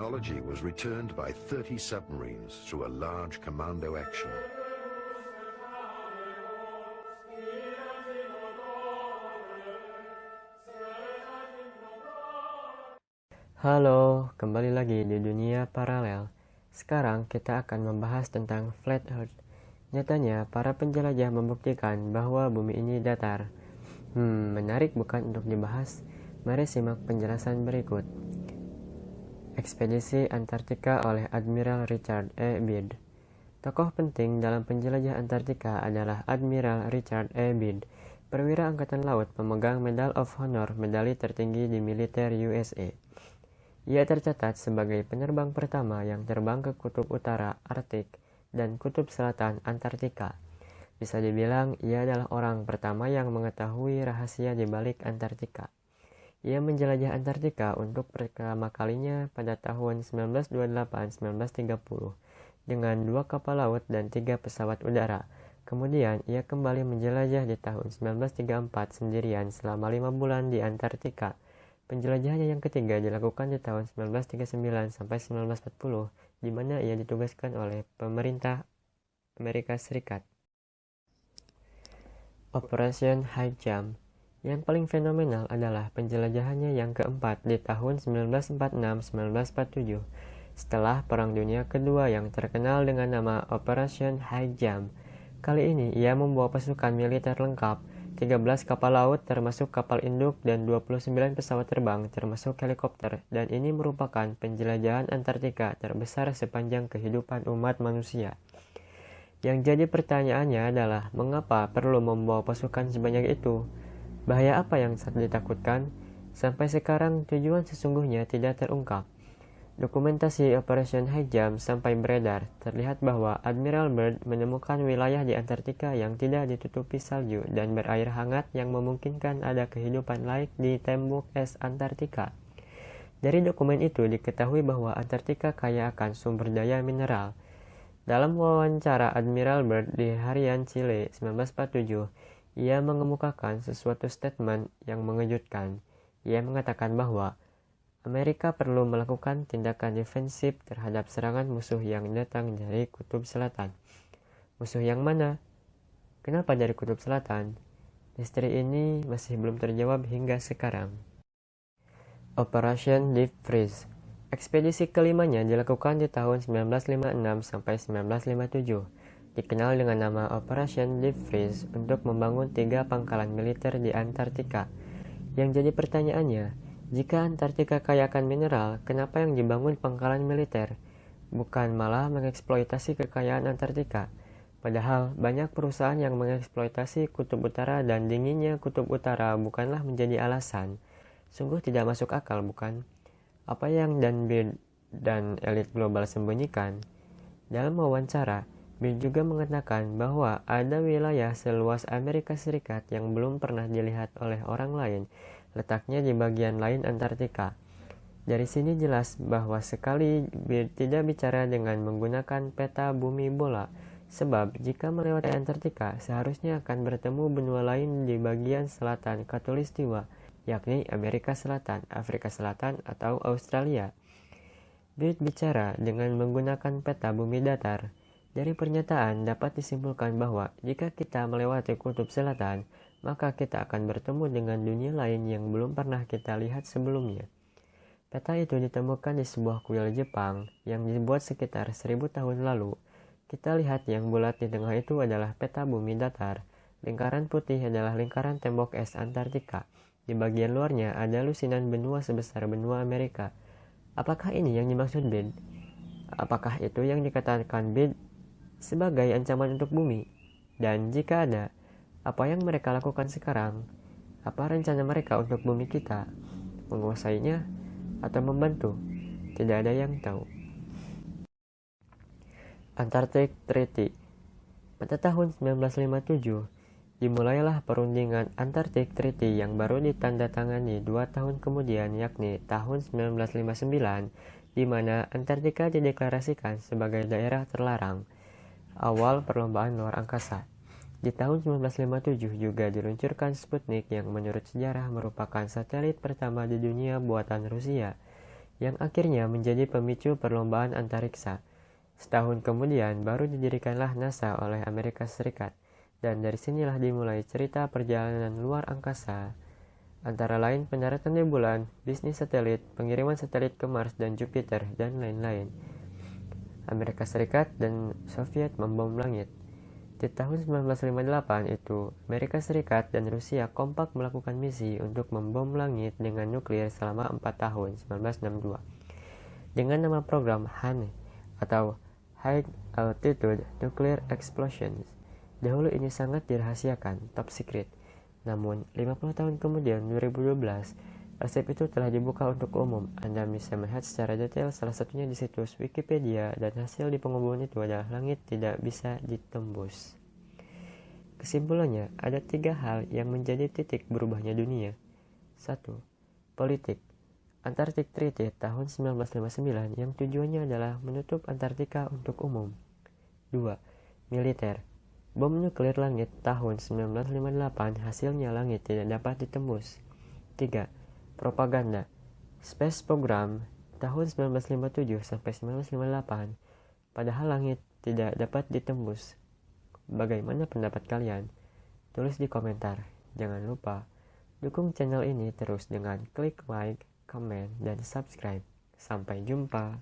technology was returned by 30 submarines through a large commando action. Halo, kembali lagi di dunia paralel. Sekarang kita akan membahas tentang Flat Earth. Nyatanya, para penjelajah membuktikan bahwa bumi ini datar. Menarik bukan untuk dibahas? Mari simak penjelasan berikut. Ekspedisi Antartika oleh Admiral Richard E. Byrd. Tokoh penting dalam penjelajah Antartika adalah Admiral Richard E. Byrd, perwira Angkatan Laut pemegang Medal of Honor, medali tertinggi di militer USA. Ia tercatat sebagai penerbang pertama yang terbang ke Kutub Utara Arktik dan Kutub Selatan Antartika. Bisa dibilang, ia adalah orang pertama yang mengetahui rahasia di balik Antartika. Ia menjelajah Antartika untuk pertama kalinya pada tahun 1928-1930 dengan 2 kapal laut dan 3 pesawat udara. Kemudian, ia kembali menjelajah di tahun 1934 sendirian selama 5 bulan di Antartika. Penjelajahannya yang ketiga dilakukan di tahun 1939 sampai 1940, di mana ia ditugaskan oleh pemerintah Amerika Serikat. Operation High Jump. Yang paling fenomenal adalah penjelajahannya yang keempat di tahun 1946-1947, setelah Perang Dunia Kedua yang terkenal dengan nama Operation High Jump. Kali ini ia membawa pasukan militer lengkap, 13 kapal laut termasuk kapal induk dan 29 pesawat terbang termasuk helikopter, dan ini merupakan penjelajahan Antartika terbesar sepanjang kehidupan umat manusia. Yang jadi pertanyaannya adalah mengapa perlu membawa pasukan sebanyak itu? Bahaya apa yang ditakutkan? Sampai sekarang tujuan sesungguhnya tidak terungkap. Dokumentasi Operation High Jump sampai beredar, terlihat bahwa Admiral Byrd menemukan wilayah di Antartika yang tidak ditutupi salju dan berair hangat yang memungkinkan ada kehidupan lain di tembok es Antartika. Dari dokumen itu diketahui bahwa Antartika kaya akan sumber daya mineral. Dalam wawancara Admiral Byrd di harian Chile 1947, ia mengemukakan sesuatu statement yang mengejutkan. Ia mengatakan bahwa Amerika perlu melakukan tindakan defensif terhadap serangan musuh yang datang dari Kutub Selatan. Musuh yang mana? Kenapa dari Kutub Selatan? Misteri ini masih belum terjawab hingga sekarang. Operation Deep Freeze. Ekspedisi kelimanya dilakukan di tahun 1956 sampai 1957. Dikenal dengan nama Operation Deep Freeze untuk membangun 3 pangkalan militer di Antartika. Yang jadi pertanyaannya, jika Antartika kaya akan mineral, kenapa yang dibangun pangkalan militer? Bukan malah mengeksploitasi kekayaan Antartika. Padahal banyak perusahaan yang mengeksploitasi Kutub Utara dan dinginnya Kutub Utara bukanlah menjadi alasan. Sungguh tidak masuk akal, bukan? Apa yang Byrd dan elit global sembunyikan? Dalam wawancara, Byrd juga mengatakan bahwa ada wilayah seluas Amerika Serikat yang belum pernah dilihat oleh orang lain, letaknya di bagian lain Antartika. Dari sini jelas bahwa sekali Byrd tidak bicara dengan menggunakan peta bumi bola, sebab jika melewati Antartika seharusnya akan bertemu benua lain di bagian selatan Khatulistiwa, yakni Amerika Selatan, Afrika Selatan, atau Australia. Byrd bicara dengan menggunakan peta bumi datar. Dari pernyataan dapat disimpulkan bahwa jika kita melewati Kutub Selatan, maka kita akan bertemu dengan dunia lain yang belum pernah kita lihat sebelumnya. Peta itu ditemukan di sebuah kuil Jepang yang dibuat sekitar 1000 tahun lalu. Kita lihat yang bulat di tengah itu adalah peta bumi datar. Lingkaran putih adalah lingkaran tembok es Antartika. Di bagian luarnya ada lusinan benua sebesar benua Amerika. Apakah ini yang dimaksud Byrd? Apakah itu yang dikatakan Byrd sebagai ancaman untuk bumi? Dan jika ada, apa yang mereka lakukan sekarang? Apa rencana mereka untuk bumi kita? Menguasainya atau membantu? Tidak ada yang tahu. Antarctic Treaty. Pada tahun 1957, dimulailah perundingan Antarctic Treaty yang baru ditandatangani 2 tahun kemudian, yakni tahun 1959, di mana Antartika dideklarasikan sebagai daerah terlarang. Awal perlombaan luar angkasa. Di tahun 1957 juga diluncurkan Sputnik yang menurut sejarah merupakan satelit pertama di dunia buatan Rusia. yang akhirnya menjadi pemicu perlombaan antariksa. Setahun kemudian baru didirikanlah NASA oleh Amerika Serikat, dan dari sinilah dimulai cerita perjalanan luar angkasa. Antara lain pendaratan di bulan, bisnis satelit, pengiriman satelit ke Mars dan Jupiter, dan lain-lain. Amerika Serikat dan Soviet membom langit. Di tahun 1958 itu, Amerika Serikat dan Rusia kompak melakukan misi untuk membom langit dengan nuklir selama 4 tahun 1962 dengan nama program HANE atau High Altitude Nuclear Explosions. Dahulu ini sangat dirahasiakan, top secret. Namun, 50 tahun kemudian 2012, resep itu telah dibuka untuk umum. Anda bisa melihat secara detail salah satunya di situs Wikipedia, dan hasil di pengumuman itu adalah langit tidak bisa ditembus. Kesimpulannya, ada 3 hal yang menjadi titik berubahnya dunia. 1. Politik. Antarctic Treaty tahun 1959 yang tujuannya adalah menutup Antartika untuk umum. 2. Militer. Bom nuklir langit tahun 1958 hasilnya langit tidak dapat ditembus. 3. Propaganda. Space Program tahun 1957 sampai 1958, padahal langit tidak dapat ditembus. Bagaimana pendapat kalian? Tulis di komentar. Jangan lupa dukung channel ini terus dengan klik like, comment, dan subscribe. Sampai jumpa.